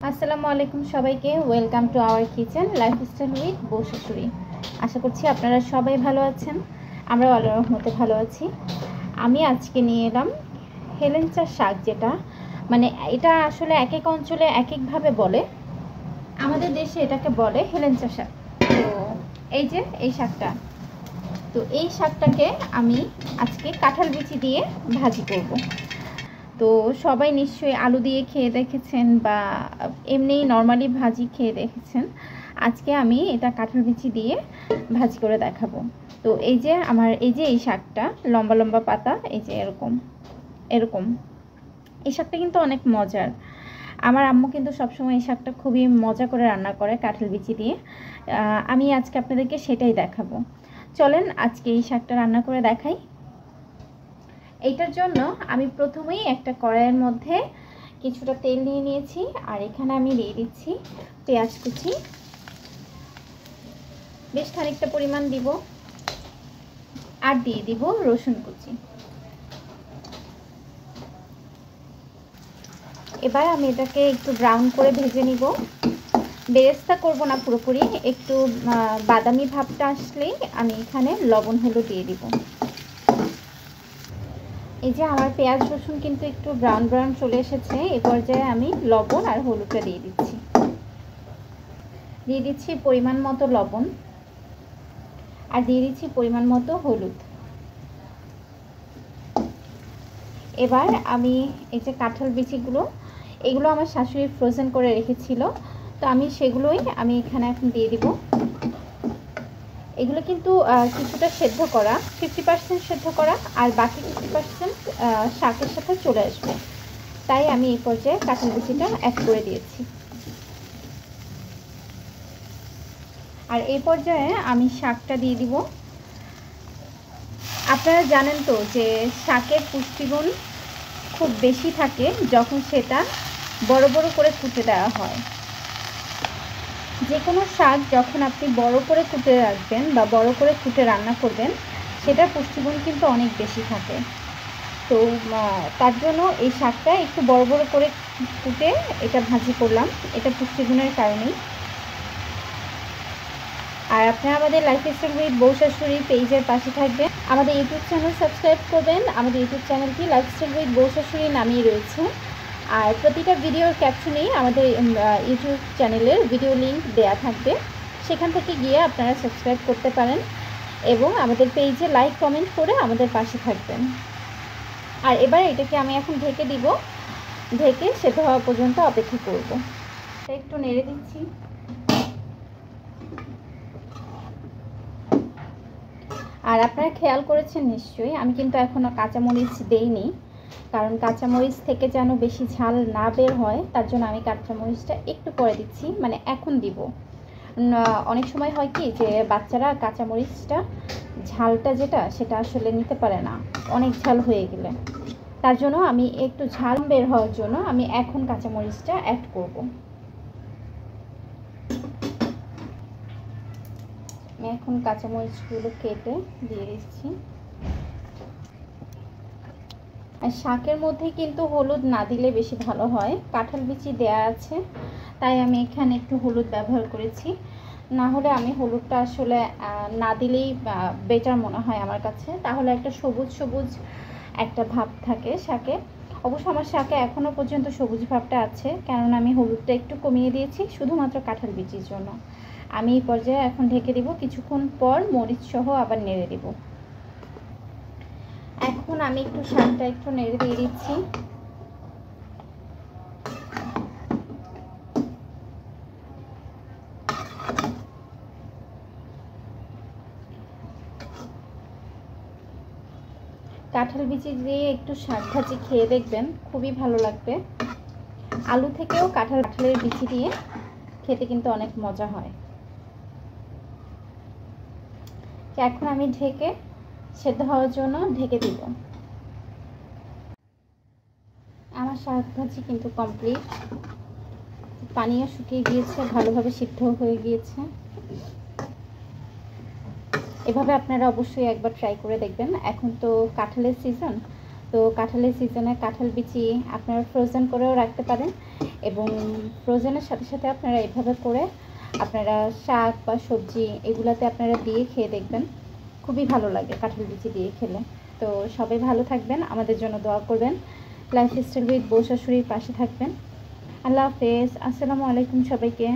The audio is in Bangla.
আসসালামু আলাইকুম সবাইকে, welcome to our kitchen lifestyle with বউ শাশুড়ি। আশা করছি আপনারা সবাই ভালো আছেন। আমরা আল্লাহর রহমতে ভালো আছি। আমি আজকে নিয়ে এলাম হেলেঞ্চা শাক, যেটা মানে এটা আসলে এক এক অঞ্চলে এক একভাবে বলে। আমাদের দেশে এটাকে বলে হেলেঞ্চা শাক। তো এই যে এই শাকটা, তো এই শাকটাকে আমি আজকে কাঁঠাল বিচি দিয়ে ভাজি করব। তো সবাই নিশ্চয়ই আলু দিয়ে খেয়ে দেখেছেন বা এমনি নর্মালি ভাজি খেয়ে দেখেছেন। আজকে আমি এটা কাঁঠাল বিচি দিয়ে ভাজি করে দেখাবো। তো এই যে আমার এই শাকটা লম্বা লম্বা পাতা, এই যে এরকম এরকম এই শাকটা কিন্তু অনেক মজার। আমার আম্মু কিন্তু সবসময় এই শাকটা খুবই মজা করে রান্না করে কাঁঠাল বিচি দিয়ে। আমি আজকে আপনাদেরকে সেটাই দেখাবো। চলেন আজকে এই শাকটা রান্না করে দেখাই। এইটার জন্য আমি প্রথমেই একটা কড়াইয়ের মধ্যে কিছুটা তেল নিয়ে নিয়েছি, আর এখানে আমি দিয়ে দিচ্ছি পেঁয়াজ কুচি, বেশ খানিকটা পরিমাণ দিব, আর দিয়ে দিব রসুন কুচি। এবার আমি এটাকে একটু ব্রাউন করে ভেজে নিব। বেরেস্তা করব না, পুরোপুরি একটু বাদামি ভাবটা আসলেই আমি এখানে লবণ হলুদ দিয়ে দিব। এই যে আমার পেঁয়াজ রসুন কিন্তু একটু ব্রাউন ব্রাউন চলে এসেছে। এই পর্যায়ে আমি লবণ আর হলুদটা দিয়ে দিচ্ছি পরিমাণ মতো লবণ, আর দিয়ে দিচ্ছি পরিমাণ মতো হলুদ। এবার আমি এই যে কাঁঠাল বিচিগুলো, এগুলো আমার শাশুড়ি ফ্রোজেন করে রেখেছিল, তো আমি সেগুলোই এখানে এখন দিয়ে দিব। এগুলো কিন্তু কিছুটা সেদ্ধ করা, 50% সেদ্ধ করা, আর বাকি 50% শাকের সাথে চলে আসবে। তাই আমি এই পর্যায়ে কাঁঠাল বিচিটা অ্যাড করে দিয়েছি। আর এই পর্যায়ে আমি শাকটা দিয়ে দিব। আপনারা জানেন তো যে শাকের পুষ্টিগুণ খুব বেশি থাকে যখন সেটা বড় বড় করে কুটে দেওয়া হয়। যে কোনো শাক যখন আপনি বড় করে কুটে রাখবেন বা বড় করে কুটে রান্না করবেন, সেটার পুষ্টিগুণ কিন্তু অনেক বেশি থাকে। তো তার জন্য এই শাকটা একটু বড় বড় করে কুটে এটা ভাজি করলাম, এটা পুষ্টিগুণের কারণেই। আর আপনারা আমাদের লাইফস্টাইল উইথ বউ শাশুড়ি পেজের পাশে থাকবেন, আমাদের ইউটিউব চ্যানেল সাবস্ক্রাইব করবেন। আমাদের ইউটিউব চ্যানেলটি লাইফস্টাইল উইথ বউ শাশুড়ি নামেই রয়েছে, আর প্রতিটা ভিডিওর ক্যাপশনেই আমাদের ইউটিউব চ্যানেলের ভিডিও লিঙ্ক দেয়া থাকবে, সেখান থেকে গিয়ে আপনারা সাবস্ক্রাইব করতে পারেন এবং আমাদের পেজে লাইক কমেন্ট করে আমাদের পাশে থাকবেন। আর এবার এটাকে আমি এখন ঢেকে দিব, ঢেকে সেদ্ধ হওয়া পর্যন্ত অপেক্ষা করব। একটু নেড়ে দিচ্ছি। আর আপনারা খেয়াল করেছেন নিশ্চয়ই, আমি কিন্তু এখনও কাঁচামরিচ দেইনি, কারণ কাঁচামরিচ থেকে যেন বেশি ঝাল না বের হয়, তার জন্য আমি কাঁচামরিচটা একটু পরে দিচ্ছি, মানে এখন দিব। অনেক সময় হয় কি যে বাচ্চারা কাঁচামরিচটা ঝালটা যেটা সেটা আসলে নিতে পারে না অনেক ঝাল হয়ে গেলে, তার জন্য আমি একটু ঝাল বের হওয়ার জন্য আমি এখন কাঁচামরিচটা অ্যাড করব। আমি এখন কাঁচামরিচগুলো কেটে দিয়ে দিচ্ছি। আর শাকের মধ্যে কিন্তু হলুদ না দিলে বেশি ভালো হয়, কাঁঠাল বিচি দেয়া আছে তাই আমি এখানে একটু হলুদ ব্যবহার করেছি। না হলে আমি হলুদটা আসলে না দিলেই বেটার মনে হয় আমার কাছে, তাহলে একটা সবুজ সবুজ একটা ভাব থাকে শাকে। অবশ্য আমার শাকে এখনও পর্যন্ত সবুজ ভাবটা আছে, কেননা আমি হলুদটা একটু কমিয়ে দিয়েছি শুধুমাত্র কাঁঠাল বিচির জন্য। আমি এই পর্যায়ে এখন ঢেকে দিব, কিছুক্ষণ পর মরিচ সহ আবার নেড়ে দিব। এখন আমি একটু শাকটা একটু নেড়ে দিয়ে দিচ্ছি। কাঁঠাল বিচি দিয়ে একটু শাক ভাজি খেয়ে দেখবেন, খুবই ভালো লাগবে। আলু থেকেও কাঁঠালের বিচি দিয়ে খেতে কিন্তু অনেক মজা হয়। এখন আমি ঢেকে সেদ্ধ হওয়ার জন্য ঢেকে দিব। আমার শাক ভাজি কিন্তু কমপ্লিট, পানিও শুকিয়ে গিয়েছে, ভালোভাবে সিদ্ধ হয়ে গিয়েছে। এভাবে আপনারা অবশ্যই একবার ট্রাই করে দেখবেন। এখন তো কাঁঠালের সিজন, তো কাঁঠালের সিজনে কাঁঠাল বিচি আপনারা ফ্রোজেন করেও রাখতে পারেন, এবং ফ্রোজেনের সাথে সাথে আপনারা এভাবে করে আপনারা শাক বা সবজি এগুলাতে আপনারা দিয়ে খেয়ে দেখবেন, খুবই ভালো লাগে কাঁঠাল বিচি দিয়ে খেলে। তো সবাই ভালো থাকবেন, আমাদের জন্য দোয়া করবেন, লাইফস্টাইল উইথ বউ শাশুড়ির পাশে থাকবেন। আল্লাহ হাফেজ, আসসালামু আলাইকুম সবাইকে।